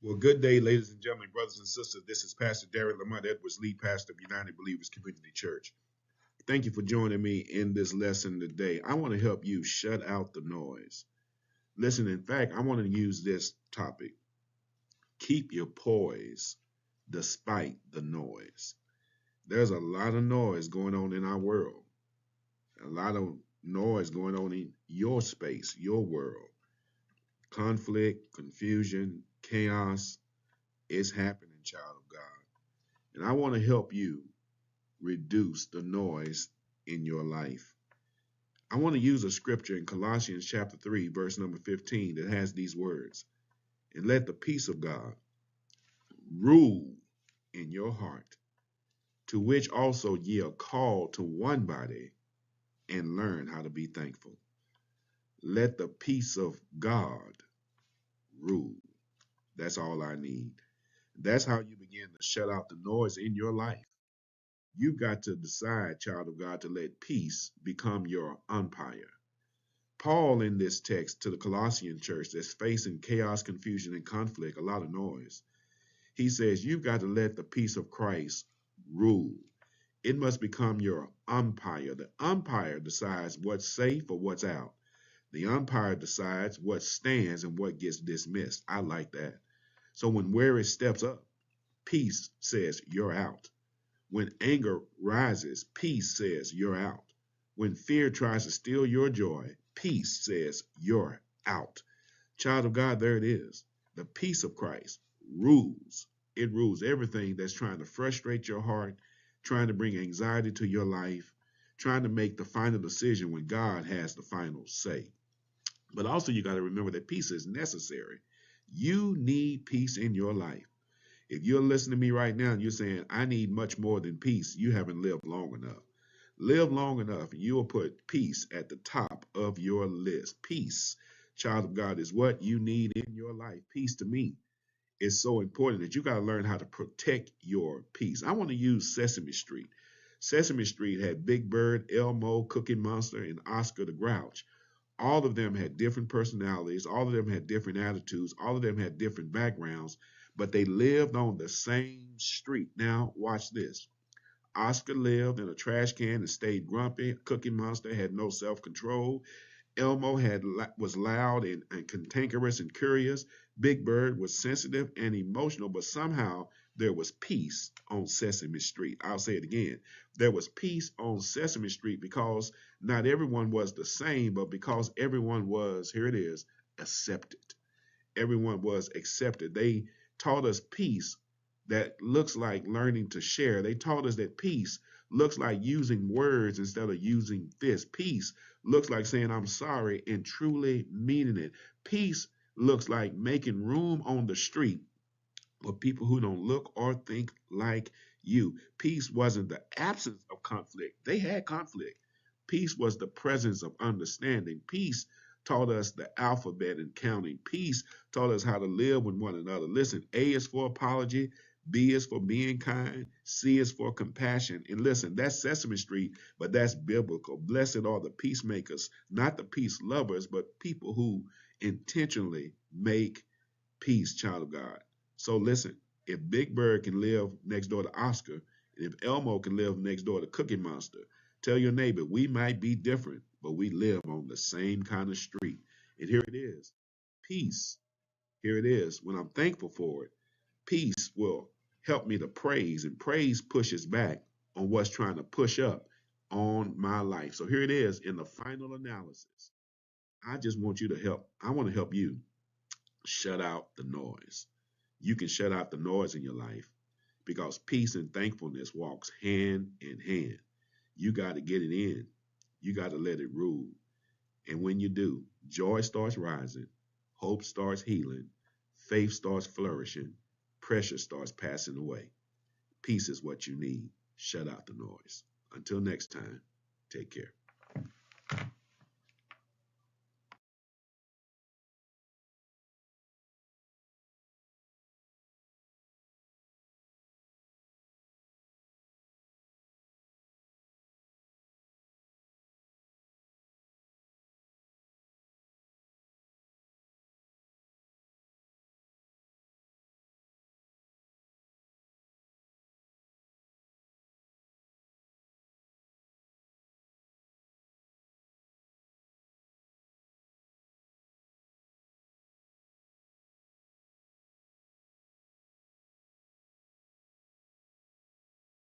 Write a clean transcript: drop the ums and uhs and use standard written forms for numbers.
Well, good day, ladies and gentlemen, brothers and sisters. This is Pastor Derek Lamont Edwards, lead pastor of United Believers Community Church. Thank you for joining me in this lesson today. I want to help you shut out the noise. Listen, in fact, I want to use this topic. Keep your poise despite the noise. There's a lot of noise going on in our world, a lot of noise going on in your space, your world. Conflict, confusion, chaos is happening, child of God. And I want to help you reduce the noise in your life. I want to use a scripture in Colossians chapter 3, verse number 15 that has these words. And let the peace of God rule in your heart, to which also ye are called to one body, and learn how to be thankful. Let the peace of God rule. That's all I need. That's how you begin to shut out the noise in your life. You've got to decide, child of God, to let peace become your umpire. Paul, in this text to the Colossian church that's facing chaos, confusion, and conflict, a lot of noise, he says, you've got to let the peace of Christ rule. It must become your umpire. The umpire decides what's safe or what's out. The umpire decides what stands and what gets dismissed. I like that. So when worry steps up, peace says you're out. When anger rises, peace says you're out. When fear tries to steal your joy, peace says you're out. Child of God, there it is. The peace of Christ rules. It rules everything that's trying to frustrate your heart, trying to bring anxiety to your life, trying to make the final decision when God has the final say. But also you got to remember that peace is necessary. You need peace in your life. If you're listening to me right now and you're saying, I need much more than peace, you haven't lived long enough. Live long enough and you will put peace at the top of your list. Peace, child of God, is what you need in your life. Peace to me is so important that you got to learn how to protect your peace. I want to use Sesame Street. Sesame Street had Big Bird, Elmo, Cookie Monster, and Oscar the Grouch. All of them had different personalities. All of them had different attitudes. All of them had different backgrounds, but they lived on the same street. Now, watch this. Oscar lived in a trash can and stayed grumpy. Cookie Monster had no self-control. Elmo was loud and cantankerous and curious. Big Bird was sensitive and emotional, but somehow there was peace on Sesame Street. I'll say it again. There was peace on Sesame Street because not everyone was the same, but because everyone was, here it is, accepted. Everyone was accepted. They taught us peace that looks like learning to share. They taught us that peace looks like using words instead of using fists. Peace looks like saying, I'm sorry, and truly meaning it. Peace looks like making room on the street for people who don't look or think like you. Peace wasn't the absence of conflict. They had conflict. Peace was the presence of understanding. Peace taught us the alphabet and counting. Peace taught us how to live with one another. Listen, A is for apology, B is for being kind, C is for compassion. And listen, that's Sesame Street, but that's biblical. Blessed are the peacemakers, not the peace lovers, but people who intentionally make peace, child of God. So listen, if Big Bird can live next door to Oscar, and if Elmo can live next door to Cookie Monster, tell your neighbor, we might be different, but we live on the same kind of street. And here it is, peace. Here it is. When I'm thankful for it, peace will help me to praise, and praise pushes back on what's trying to push up on my life. So here it is in the final analysis. I just want you to help. I want to help you shut out the noise. You can shut out the noise in your life because peace and thankfulness walks hand in hand. You got to get it in. You got to let it rule. And when you do, joy starts rising, hope starts healing, faith starts flourishing, pressure starts passing away. Peace is what you need. Shut out the noise. Until next time, take care.